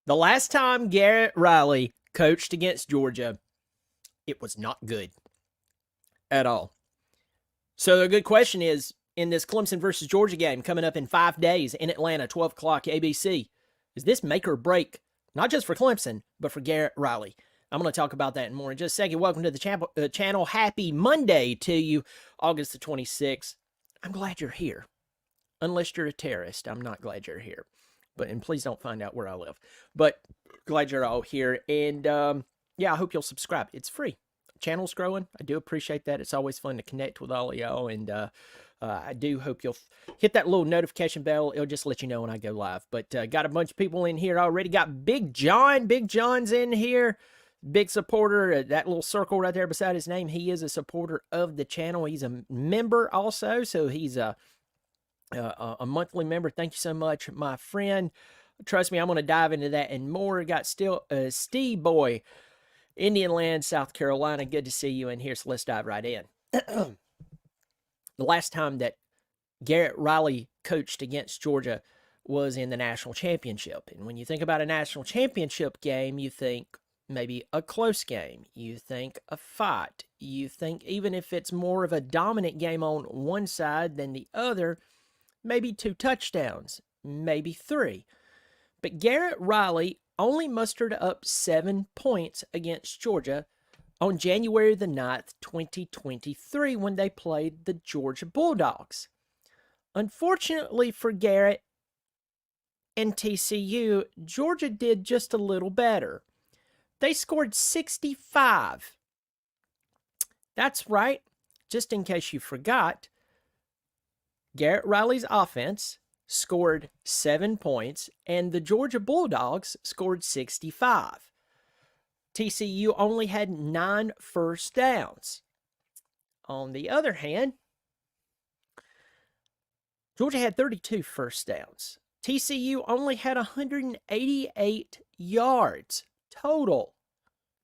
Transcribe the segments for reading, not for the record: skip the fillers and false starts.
The last time Garrett Riley coached against Georgia, it was not good at all. So the good question is, in this Clemson versus Georgia game coming up in 5 days in Atlanta, 12 o'clock ABC, is this make or break, not just for Clemson, but for Garrett Riley? I'm going to talk about that and more in just a second. Welcome to the channel. Happy Monday to you, August the 26th. I'm glad you're here. Unless you're a terrorist, I'm not glad you're here. And please don't find out where I live. But glad you're all here. And yeah, I hope you'll subscribe. It's free. Channel's growing. I do appreciate that. It's always fun to connect with all of y'all. And I do hope you'll hit that little notification bell. It'll just let you know when I go live. But got a bunch of people in here already. Got Big John. Big John's in here. Big supporter. That little circle right there beside his name. He is a supporter of the channel. He's a member also. So he's a monthly member. Thank you so much, my friend. Trust me, I'm going to dive into that and more. Got still Steve Boy, Indian Land, South Carolina. Good to see you in here. So let's dive right in. The last time that Garrett Riley coached against Georgia was in the national championship. And when you think about a national championship game, you think maybe a close game. You think a fight. You think even if it's more of a dominant game on one side than the other, maybe 2 touchdowns, maybe 3. But Garrett Riley only mustered up 7 points against Georgia on January the 9th, 2023, when they played the Georgia Bulldogs. Unfortunately for Garrett and TCU, Georgia did just a little better. They scored 65. That's right. Just in case you forgot, Garrett Riley's offense scored 7 points, and the Georgia Bulldogs scored 65. TCU only had 9 first downs. On the other hand, Georgia had 32 first downs. TCU only had 188 yards total,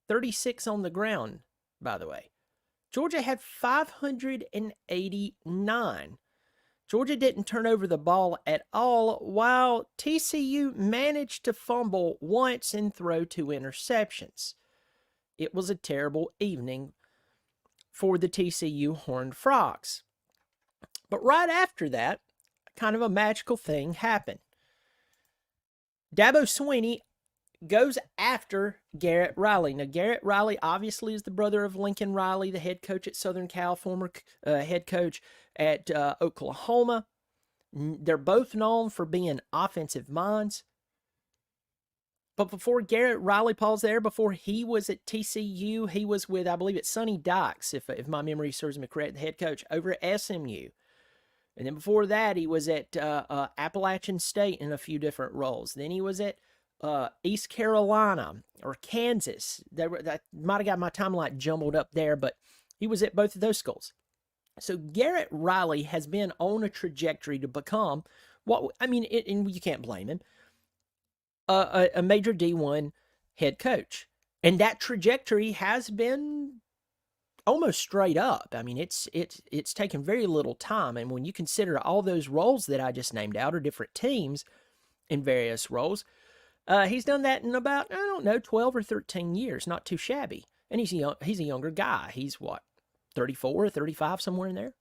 36 on the ground, by the way. Georgia had 589. Georgia didn't turn over the ball at all, while TCU managed to fumble once and throw 2 interceptions. It was a terrible evening for the TCU Horned Frogs. But right after that, kind of a magical thing happened. Dabo Swinney goes after Garrett Riley. Now, Garrett Riley obviously is the brother of Lincoln Riley, the head coach at Southern Cal, former head coach at Oklahoma. They're both known for being offensive minds. But before Garrett Riley, Paul's there, before he was at TCU, he was with, I believe it's Sonny Dykes, if my memory serves me correct, the head coach over at SMU. And then before that, he was at Appalachian State in a few different roles. Then he was at East Carolina or Kansas. That might have got my timeline jumbled up there, but he was at both of those schools. So Garrett Riley has been on a trajectory to become and you can't blame him, a major D1 head coach. And that trajectory has been almost straight up. I mean, it's taken very little time. And when you consider all those roles that I just named out are different teams in various roles, he's done that in about, 12 or 13 years. Not too shabby. And he's a younger guy. He's what, 34 or 35, somewhere in there?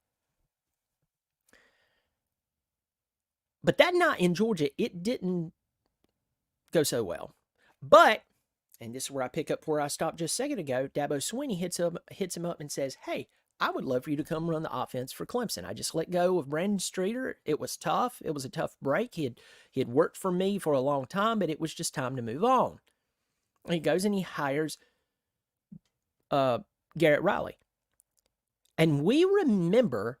But that night in Georgia, it didn't go so well. But, and this is where I pick up where I stopped just a second ago, Dabo Swinney hits him up and says, hey, I would love for you to come run the offense for Clemson. I just let go of Brandon Streeter. It was tough. It was a tough break. He had worked for me for a long time, but it was just time to move on. And he goes and he hires Garrett Riley. And we remember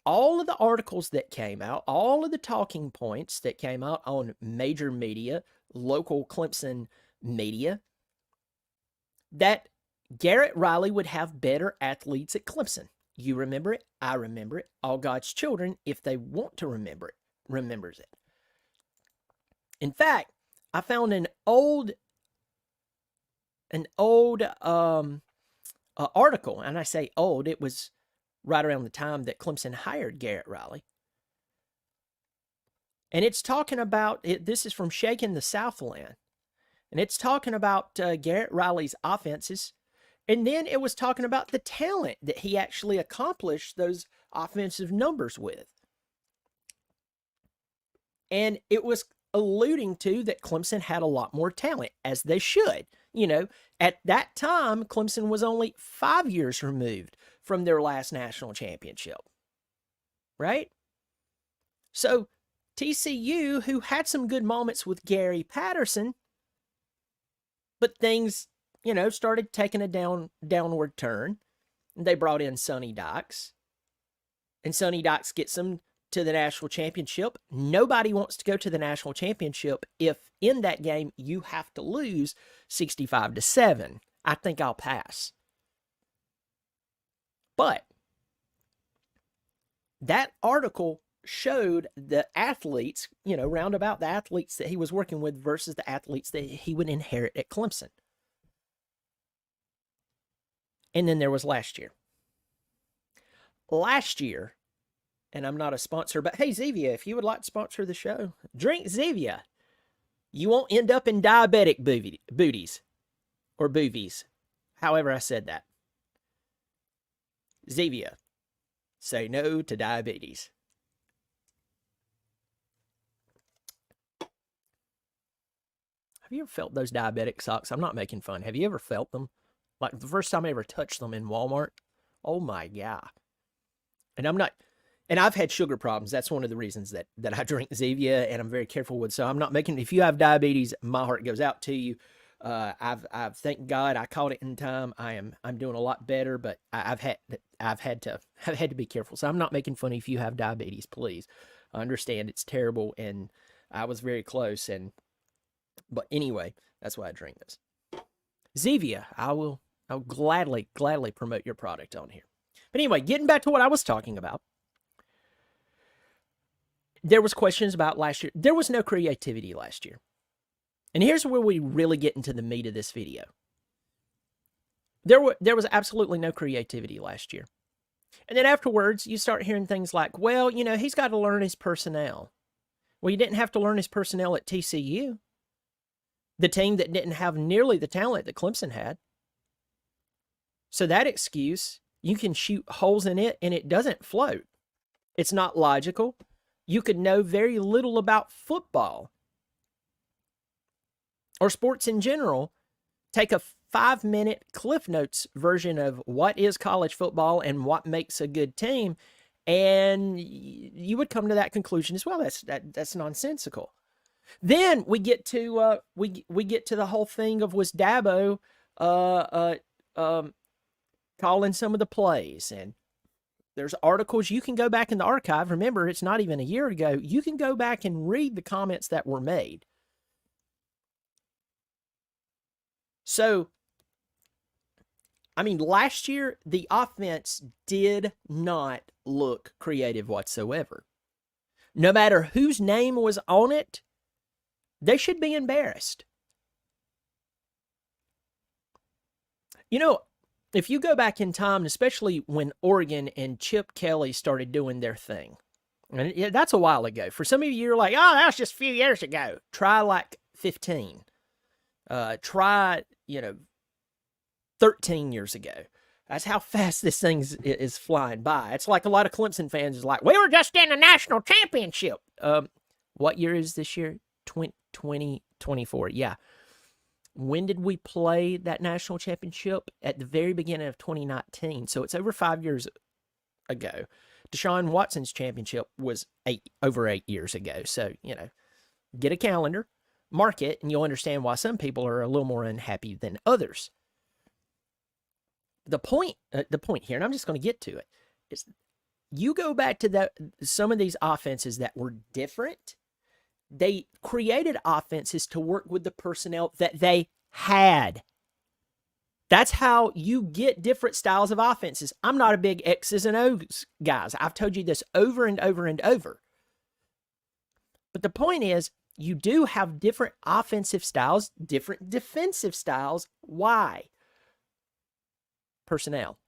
all of the articles that came out, all of the talking points that came out on major media, local Clemson media, that Garrett Riley would have better athletes at Clemson. You remember it. I remember it. All God's children, if they want to remember it, remembers it. In fact, I found an old article, and I say old, it was right around the time that Clemson hired Garrett Riley. And it's talking about, this is from Shaking the Southland. And it's talking about Garrett Riley's offenses. And then it was talking about the talent that he actually accomplished those offensive numbers with. And it was alluding to that Clemson had a lot more talent, as they should. You know, at that time, Clemson was only 5 years removed from their last national championship. Right? So TCU, who had some good moments with Gary Patterson, but things, started taking a downward turn. They brought in Sonny Dykes, and Sonny Dykes gets them to the national championship. Nobody wants to go to the national championship if in that game you have to lose 65-7. I think I'll pass. But that article showed the athletes, roundabout the athletes that he was working with versus the athletes that he would inherit at Clemson. And then there was last year. Last year, and I'm not a sponsor, but hey, Zevia, if you would like to sponsor the show, drink Zevia. You won't end up in diabetic booties or boovies, however I said that. Zevia, say no to diabetes. Have you ever felt those diabetic socks? I'm not making fun. Have you ever felt them? Like the first time I ever touched them in Walmart? Oh my God. And I've had sugar problems. That's one of the reasons that I drink Zevia, and I'm very careful with. So I'm not making, if you have diabetes, my heart goes out to you. I've thank God I caught it in time. I'm doing a lot better, but I've had to be careful. So I'm not making fun if you have diabetes, please. I understand it's terrible, and I was very close. But anyway, that's why I drink this. Zevia, I'll gladly promote your product on here. But anyway, getting back to what I was talking about. There was questions about last year. There was no creativity last year. And here's where we really get into the meat of this video. There was absolutely no creativity last year. And then afterwards, you start hearing things like, well, he's got to learn his personnel. Well, you didn't have to learn his personnel at TCU, the team that didn't have nearly the talent that Clemson had. So that excuse, you can shoot holes in it and it doesn't float. It's not logical. You could know very little about football or sports in general. Take a 5-minute Cliff Notes version of what is college football and what makes a good team, and you would come to that conclusion as well. That's nonsensical. Then we get to we get to the whole thing of, was Dabo calling some of the plays, and there's articles. You can go back in the archive. Remember, it's not even a year ago. You can go back and read the comments that were made. So, last year, the offense did not look creative whatsoever. No matter whose name was on it, they should be embarrassed. If you go back in time, especially when Oregon and Chip Kelly started doing their thing, and that's a while ago. For some of you, you're like, oh, that was just a few years ago. Try like 15. Try, 13 years ago. That's how fast this thing is flying by. It's like a lot of Clemson fans is like, we were just in the national championship. What year is this year? 2024. Yeah. When did we play that national championship? At the very beginning of 2019. So it's over 5 years ago. Deshaun Watson's championship was over 8 years ago. So, get a calendar, mark it, and you'll understand why some people are a little more unhappy than others. The point here, and I'm just going to get to it, is you go back to some of these offenses that were different. They created offenses to work with the personnel that they had. That's how you get different styles of offenses. I'm not a big X's and O's guys. I've told you this over and over and over. But the point is, you do have different offensive styles, different defensive styles. Why? Personnel.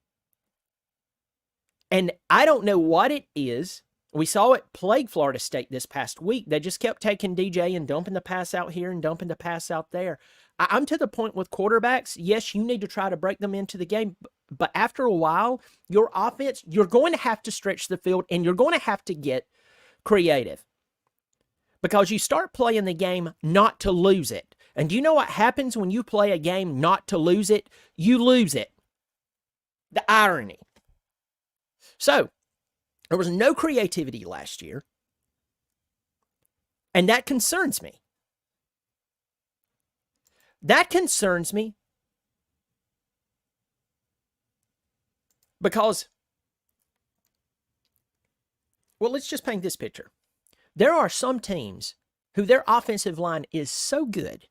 And I don't know what it is We saw it plague Florida State this past week. They just kept taking DJ and dumping the pass out here and dumping the pass out there. I'm to the point with quarterbacks, yes, you need to try to break them into the game, but after a while, your offense, you're going to have to stretch the field and you're going to have to get creative because you start playing the game not to lose it. And do you know what happens when you play a game not to lose it? You lose it. The irony. So, there was no creativity last year, and that concerns me. That concerns me because, well, let's just paint this picture. There are some teams who their offensive line is so good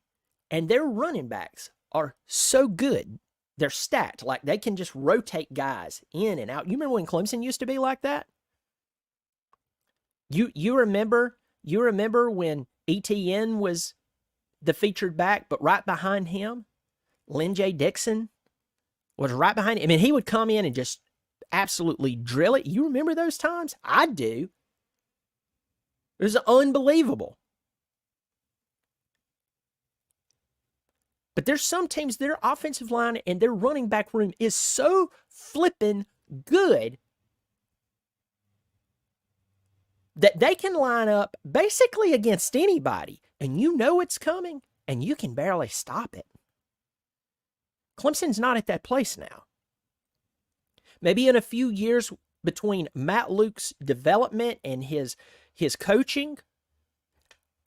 and their running backs are so good, they're stacked, like they can just rotate guys in and out. You remember when Clemson used to be like that? You remember when ETN was the featured back, but right behind him, Lynn J. Dixon was right behind him. I mean, he would come in and just absolutely drill it. You remember those times? I do. It was unbelievable. But there's some teams, their offensive line and their running back room is so flippin' good that they can line up basically against anybody, and you know it's coming, and you can barely stop it. Clemson's not at that place now. Maybe in a few years between Matt Luke's development and his coaching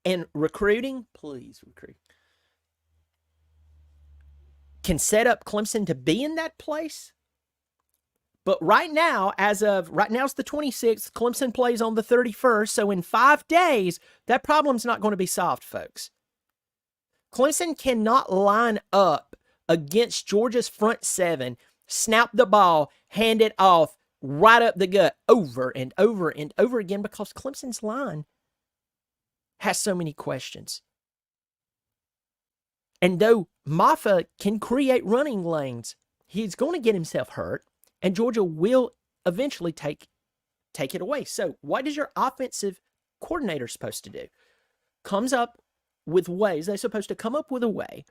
and recruiting, please recruit, can set up Clemson to be in that place. But right now, it's the 26th, Clemson plays on the 31st, so in 5 days, that problem's not going to be solved, folks. Clemson cannot line up against Georgia's front seven, snap the ball, hand it off, right up the gut, over and over and over again, because Clemson's line has so many questions. And though Maffa can create running lanes, he's going to get himself hurt. And Georgia will eventually take it away. So what is your offensive coordinator supposed to do? Comes up with ways. They're supposed to come up with a way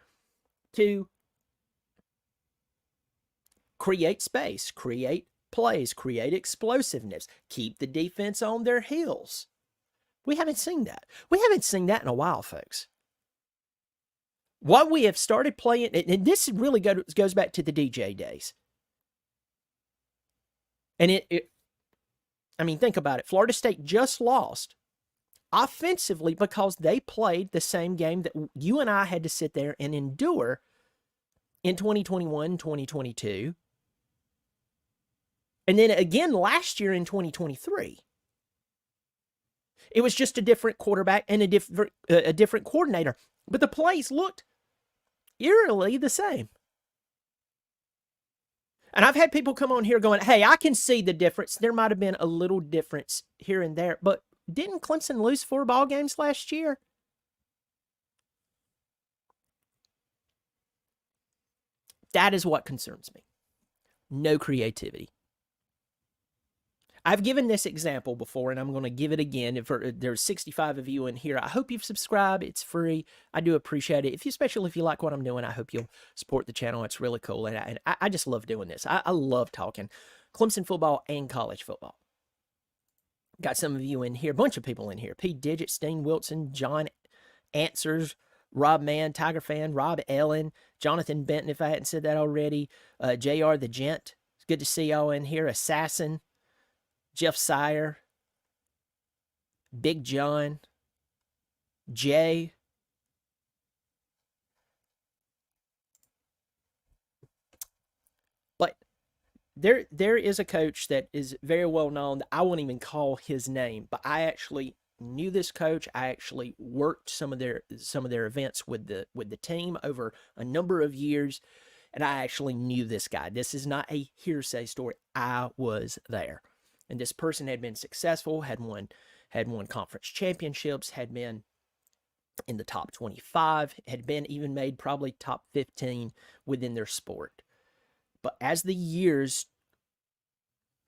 to create space, create plays, create explosiveness, keep the defense on their heels. We haven't seen that. We haven't seen that in a while, folks. What we have started playing, and this really goes back to the DJ days. And I mean, think about it. Florida State just lost offensively because they played the same game that you and I had to sit there and endure in 2021, 2022. And then again last year in 2023. It was just a different quarterback and a different coordinator. But the plays looked eerily the same. And I've had people come on here going, hey, I can see the difference. There might have been a little difference here and there. But didn't Clemson lose 4 ball games last year? That is what concerns me. No creativity. I've given this example before, and I'm going to give it again. There's 65 of you in here. I hope you've subscribed. It's free. I do appreciate it. Especially if you like what I'm doing, I hope you'll support the channel. It's really cool, and I just love doing this. I love talking Clemson football and college football. Got some of you in here, a bunch of people in here. P. Digit, Steen Wilson, John Answers, Rob Mann, Tiger Fan, Rob Ellen, Jonathan Benton, if I hadn't said that already, JR the Gent. It's good to see y'all in here. Assassin, Jeff Sire, Big John, Jay, but there is a coach that is very well known. I won't even call his name, but I actually knew this coach. I actually worked some of their events with the team over a number of years, and I actually knew this guy. This is not a hearsay story. I was there. And this person had been successful, had won conference championships, had been in the top 25, had been even made probably top 15 within their sport. But as the years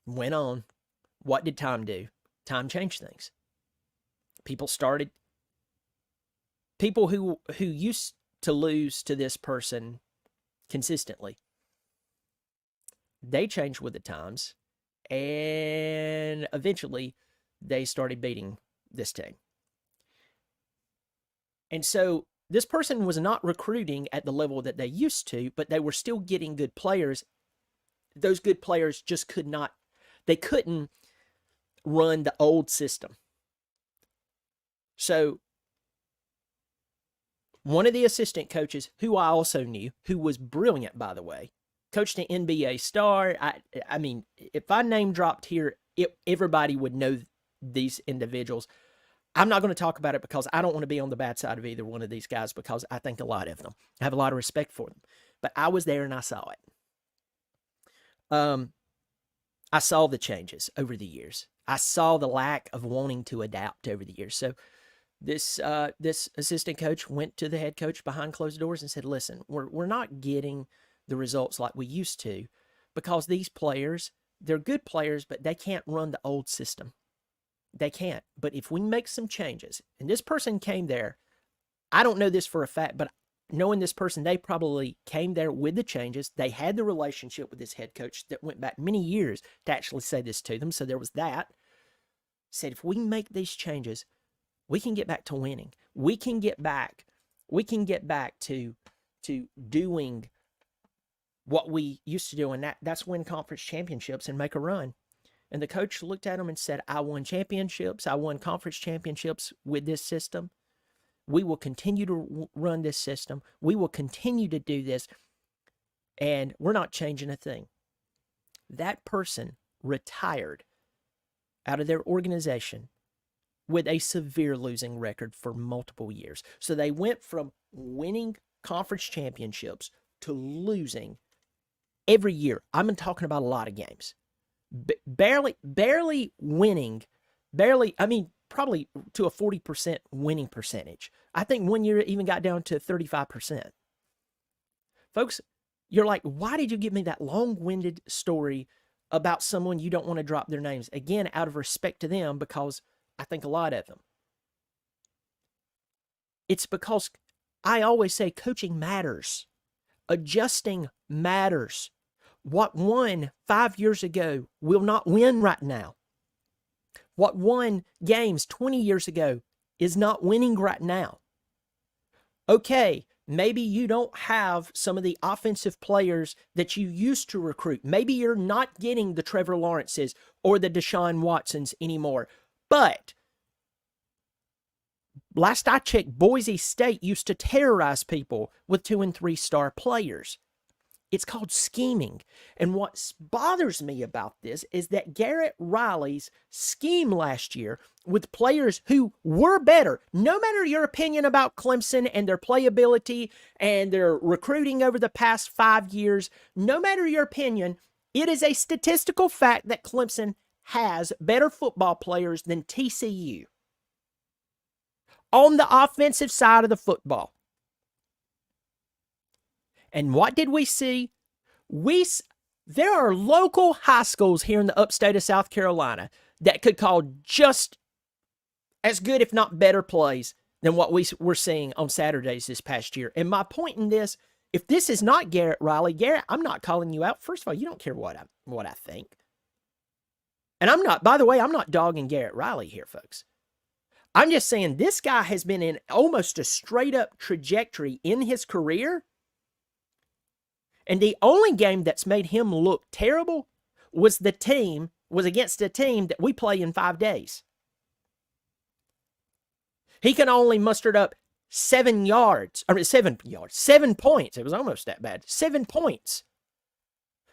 went on, what did time do? time changed things. People who used to lose to this person consistently, they changed with the times, and eventually they started beating this team. And so this person was not recruiting at the level that they used to, but they were still getting good players. Those good players just couldn't run the old system. So one of the assistant coaches, who I also knew, who was brilliant, by the way, coached an NBA star. I mean, if I name dropped here, everybody would know these individuals. I'm not going to talk about it because I don't want to be on the bad side of either one of these guys, because I think a lot of them. I have a lot of respect for them. But I was there and I saw it. I saw the changes over the years. I saw the lack of wanting to adapt over the years. So this assistant coach went to the head coach behind closed doors and said, listen, we're not getting the results like we used to, because these players, they're good players, but they can't run the old system. They can't. But if we make some changes, and this person came there, I don't know this for a fact, but knowing this person, they probably came there with the changes. They had the relationship with this head coach that went back many years to actually say this to them. So there was that. Said, if we make these changes, we can get back to winning. We can get back to doing what we used to do, and that's win conference championships and make a run. And the coach looked at him and said, I won championships. I won conference championships with this system. We will continue to run this system. We will continue to do this. And we're not changing a thing. That person retired out of their organization with a severe losing record for multiple years. So they went from winning conference championships to losing every year. I'm talking about a lot of games. Barely winning, probably to a 40% winning percentage. I think one year it even got down to 35%. Folks, you're like, why did you give me that long-winded story about someone you don't want to drop their names? Again, out of respect to them, because I think a lot of them. It's because I always say coaching matters. Adjusting matters. What won 5 years ago will not win right now. What won games 20 years ago is not winning right now. Okay, maybe you don't have some of the offensive players that you used to recruit. Maybe you're not getting the Trevor Lawrences or the Deshaun Watsons anymore. But last I checked, Boise State used to terrorize people with 2- and 3-star players. It's called scheming. And what bothers me about this is that Garrett Riley's scheme last year with players who were better, no matter your opinion about Clemson and their playability and their recruiting over the past 5 years, no matter your opinion, it is a statistical fact that Clemson has better football players than TCU on the offensive side of the football. And what did we see? There are local high schools here in the upstate of South Carolina that could call just as good, if not better, plays than what we were seeing on Saturdays this past year. And my point in this, if this is not Garrett Riley, Garrett, I'm not calling you out. First of all, you don't care what I think. And by the way, I'm not dogging Garrett Riley here, folks. I'm just saying this guy has been in almost a straight up trajectory in his career. And the only game that's made him look terrible was against a team that we play in 5 days. He can only mustered up 7 points. It was almost that bad. 7 points.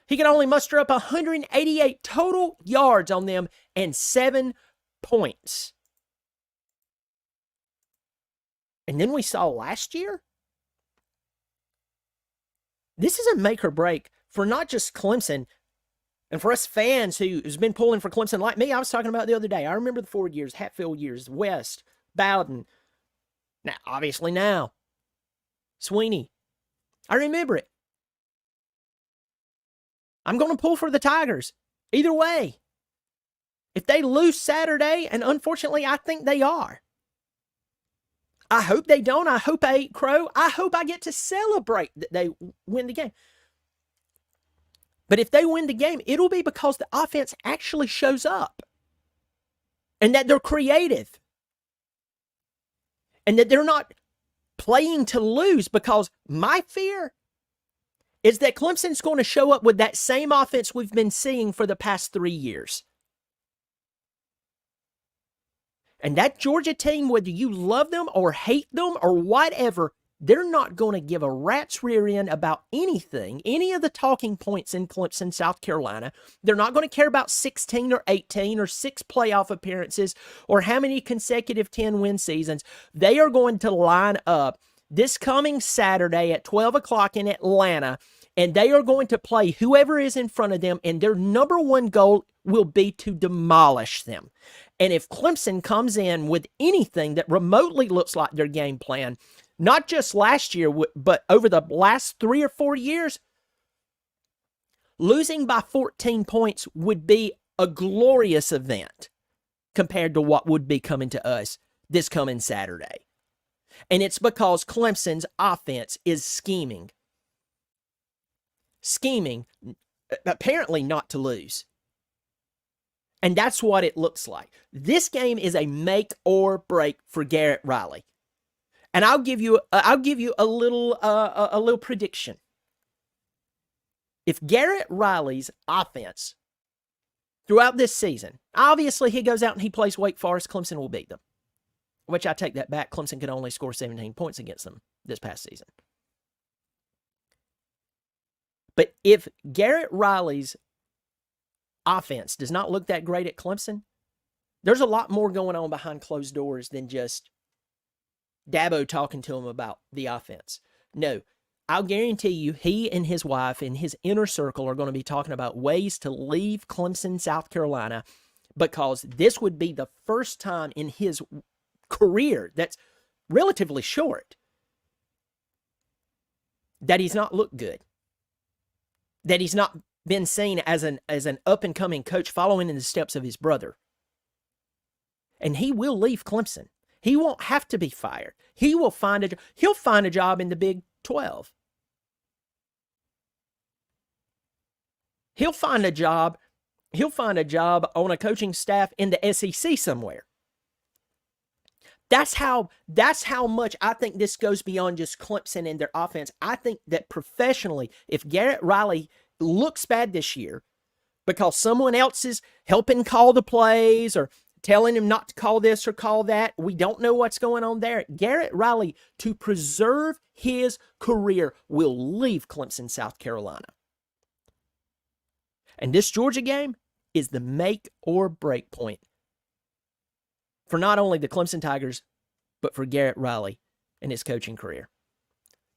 He can only muster up 188 total yards on them and 7 points. And then we saw last year, this is a make or break for not just Clemson and for us fans who's been pulling for Clemson like me. I was talking about the other day. I remember the Ford years, Hatfield years, West, Bowden. Now, obviously now, Sweeney. I remember it. I'm going to pull for the Tigers either way. If they lose Saturday, and unfortunately I think they are, I hope they don't. I hope I eat crow. I hope I get to celebrate that they win the game. But if they win the game, it'll be because the offense actually shows up and that they're creative and that they're not playing to lose, because my fear is that Clemson's going to show up with that same offense we've been seeing for the past 3 years. And that Georgia team, whether you love them or hate them or whatever, they're not going to give a rat's rear end about anything, any of the talking points in Clemson, South Carolina. They're not going to care about 16 or 18 or 6 playoff appearances or how many consecutive 10-win seasons. They are going to line up this coming Saturday at 12 o'clock in Atlanta, and they are going to play whoever is in front of them, and their number one goal will be to demolish them. And if Clemson comes in with anything that remotely looks like their game plan, not just last year, but over the last 3 or 4 years, losing by 14 points would be a glorious event compared to what would be coming to us this coming Saturday. And it's because Clemson's offense is scheming, apparently not to lose. And that's what it looks like. This game is a make or break for Garrett Riley. And I'll give you a little prediction. If Garrett Riley's offense throughout this season, obviously he goes out and he plays Wake Forest, Clemson will beat them. Which I take that back. Clemson could only score 17 points against them this past season. But if Garrett Riley's offense does not look that great at Clemson, there's a lot more going on behind closed doors than just Dabo talking to him about the offense. No, I'll guarantee you he and his wife and his inner circle are going to be talking about ways to leave Clemson, South Carolina, because this would be the first time in his career that's relatively short that he's not looked good, that he's not been seen as an up-and-coming coach following in the steps of his brother. And he will leave Clemson. He won't have to be fired. He'll find a job in the Big 12. He'll find a job on a coaching staff in the SEC somewhere. That's how much I think this goes beyond just Clemson and their offense. I think that professionally, if Garrett Riley looks bad this year because someone else is helping call the plays or telling him not to call this or call that, we don't know what's going on there. Garrett Riley, to preserve his career, will leave Clemson, South Carolina. And this Georgia game is the make or break point for not only the Clemson Tigers, but for Garrett Riley and his coaching career.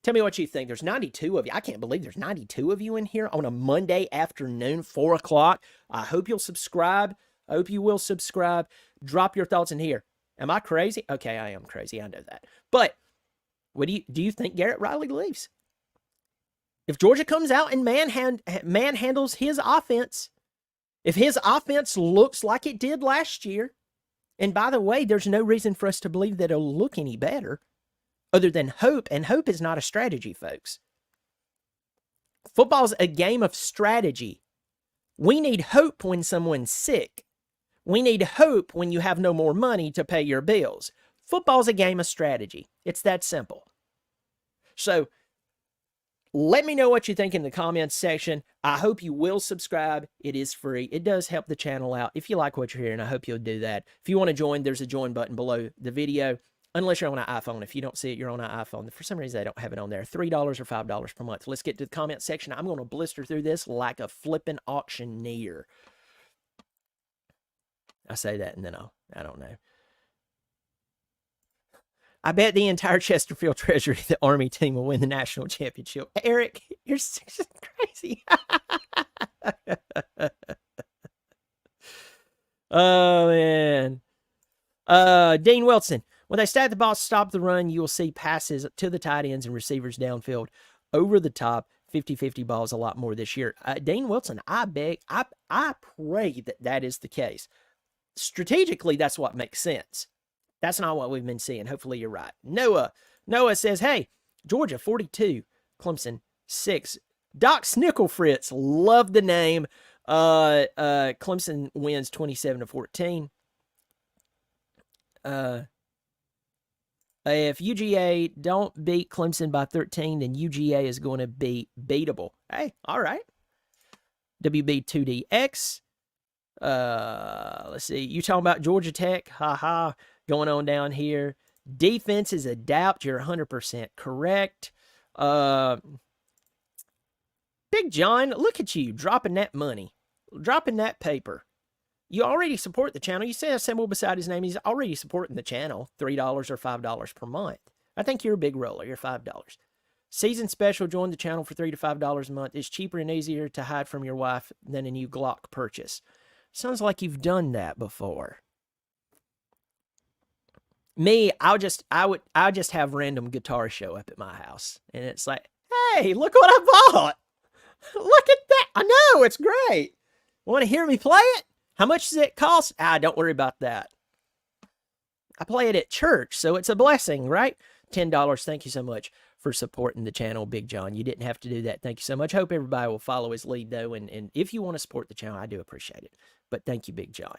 Tell me what you think. There's 92 of you. I can't believe there's 92 of you in here on a Monday afternoon, 4 o'clock. I hope you'll subscribe. I hope you will subscribe. Drop your thoughts in here. Am I crazy? Okay, I am crazy. I know that. But what do you think Garrett Riley leaves? If Georgia comes out and manhandles his offense, if his offense looks like it did last year, and by the way, there's no reason for us to believe that it'll look any better other than hope, and hope is not a strategy, folks. Football's a game of strategy. We need hope when someone's sick. We need hope when you have no more money to pay your bills. Football's a game of strategy. It's that simple. So, let me know what you think in the comments section. I hope you will subscribe. It is free. It does help the channel out. If you like what you're hearing, I hope you'll do that. If you want to join, there's a join button below the video. Unless you're on an iPhone. If you don't see it, you're on an iPhone. For some reason, they don't have it on there. $3 or $5 per month. Let's get to the comment section. I'm going to blister through this like a flipping auctioneer. I say that and then I don't know. I bet the entire Chesterfield Treasury, the Army team, will win the national championship. Eric, you're crazy. Oh, man. Dean Wilson. When they stat the ball, stop the run, you will see passes to the tight ends and receivers downfield over the top, 50-50 balls a lot more this year. Dean Wilson, I pray that is the case. strategically, that's what makes sense. That's not what we've been seeing. Hopefully you're right. Noah says, hey, Georgia 42, Clemson 6. Doc Snicklefritz, love the name. Clemson wins 27-14. If UGA don't beat Clemson by 13, then UGA is going to be beatable. Hey, all right. WB2DX. Let's see. You talking about Georgia Tech? Ha. Going on down here. Defenses adapt. You're 100% correct. Big John, look at you dropping that money, dropping that paper. You already support the channel. You say a symbol beside his name. He's already supporting the channel. $3 or $5 per month. I think you're a big roller. You're $5. Season special. Join the channel for $3 to $5 a month. It's cheaper and easier to hide from your wife than a new Glock purchase. Sounds like you've done that before. Me, I just have random guitars show up at my house, and it's like, hey, look what I bought. Look at that. I know, it's great. Want to hear me play it? How much does it cost? Don't worry about that. I play it at church, so it's a blessing, right? $10. Thank you so much for supporting the channel, Big John. You didn't have to do that. Thank you so much. Hope everybody will follow his lead, though, and if you want to support the channel, I do appreciate it. But thank you, Big John.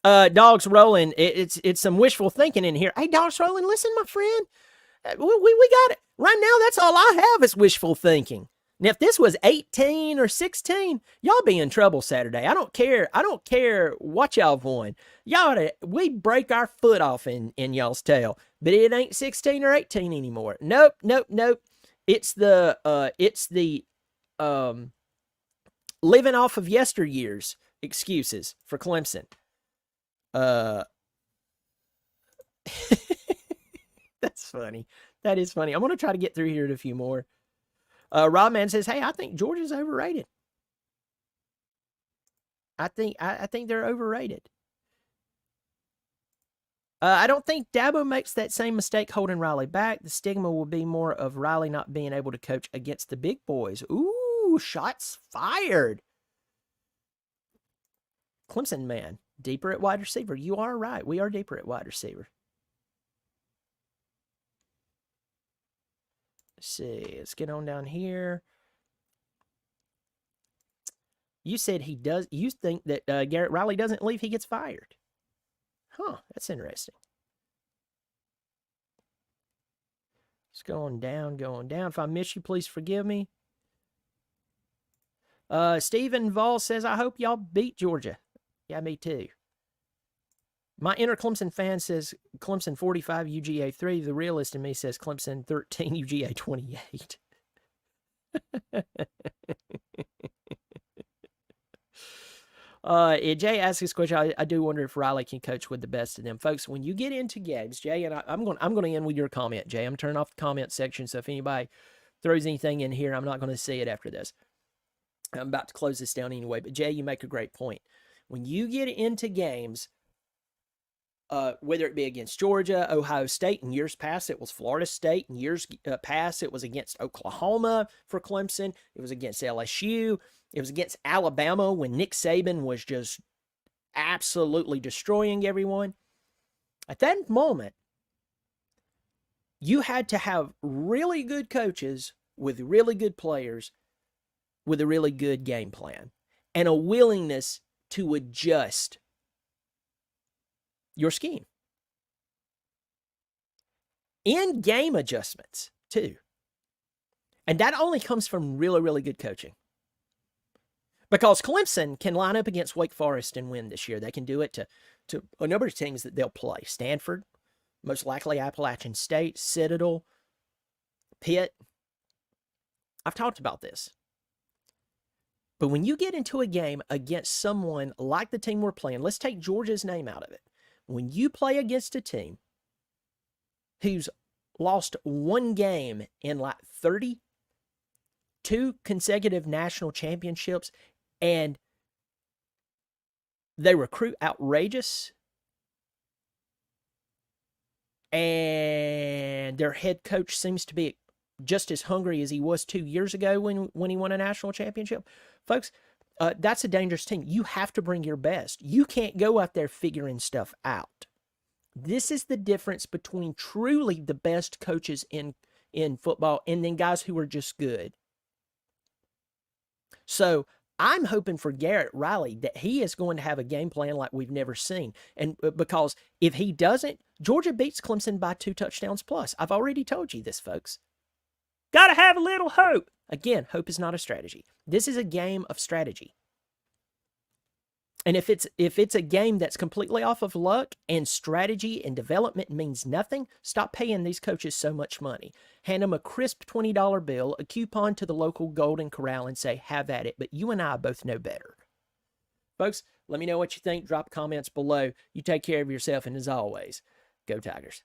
Dogs Rolling. It's some wishful thinking in here. Hey, Dogs Rolling, listen, my friend. We got it. Right now, that's all I have is wishful thinking. And if this was 18 or 16, y'all be in trouble Saturday. I don't care. I don't care what y'all have won. We break our foot off in y'all's tail. But it ain't 16 or 18 anymore. Nope. It's the living off of yesteryear's excuses for Clemson. That's funny. That is funny. I'm going to try to get through here to a few more. Rodman says, hey, I think Georgia's overrated. I think they're overrated. I don't think Dabo makes that same mistake holding Riley back. The stigma will be more of Riley not being able to coach against the big boys. Ooh, shots fired. Clemson man, deeper at wide receiver. You are right. We are deeper at wide receiver. Let's see. Let's get on down here. You said he does. You think that Garrett Riley doesn't leave, he gets fired. Huh. That's interesting. It's going down. If I miss you, please forgive me. Stephen Vol says, I hope y'all beat Georgia. Yeah, me too. My inner Clemson fan says Clemson 45, UGA 3. The realist in me says Clemson 13, UGA 28. Jay asks this question. I do wonder if Riley can coach with the best of them. Folks, when you get into games, Jay, and I'm going to end with your comment, Jay. I'm turning off the comment section, so if anybody throws anything in here, I'm not going to see it after this. I'm about to close this down anyway, but Jay, you make a great point. When you get into games, whether it be against Georgia, Ohio State, in years past it was Florida State, in years past it was against Oklahoma for Clemson, it was against LSU, it was against Alabama when Nick Saban was just absolutely destroying everyone. At that moment, you had to have really good coaches with really good players with a really good game plan and a willingness to adjust your scheme. In-game adjustments, too. And that only comes from really, really good coaching. Because Clemson can line up against Wake Forest and win this year. They can do it to a number of teams that they'll play. Stanford, most likely Appalachian State, Citadel, Pitt. I've talked about this. But when you get into a game against someone like the team we're playing, let's take Georgia's name out of it. When you play against a team who's lost one game in like 32 consecutive national championships and they recruit outrageous and their head coach seems to be just as hungry as he was 2 years ago when he won a national championship. Folks, that's a dangerous team. You have to bring your best. You can't go out there figuring stuff out. This is the difference between truly the best coaches in football and then guys who are just good. So I'm hoping for Garrett Riley that he is going to have a game plan like we've never seen. And because if he doesn't, Georgia beats Clemson by 2 touchdowns plus. I've already told you this, folks. Got to have a little hope. Again, hope is not a strategy. This is a game of strategy. And if it's a game that's completely off of luck and strategy and development means nothing, stop paying these coaches so much money. Hand them a crisp $20 bill, a coupon to the local Golden Corral, and say, have at it. But you and I both know better. Folks, let me know what you think. Drop comments below. You take care of yourself, and as always, go Tigers.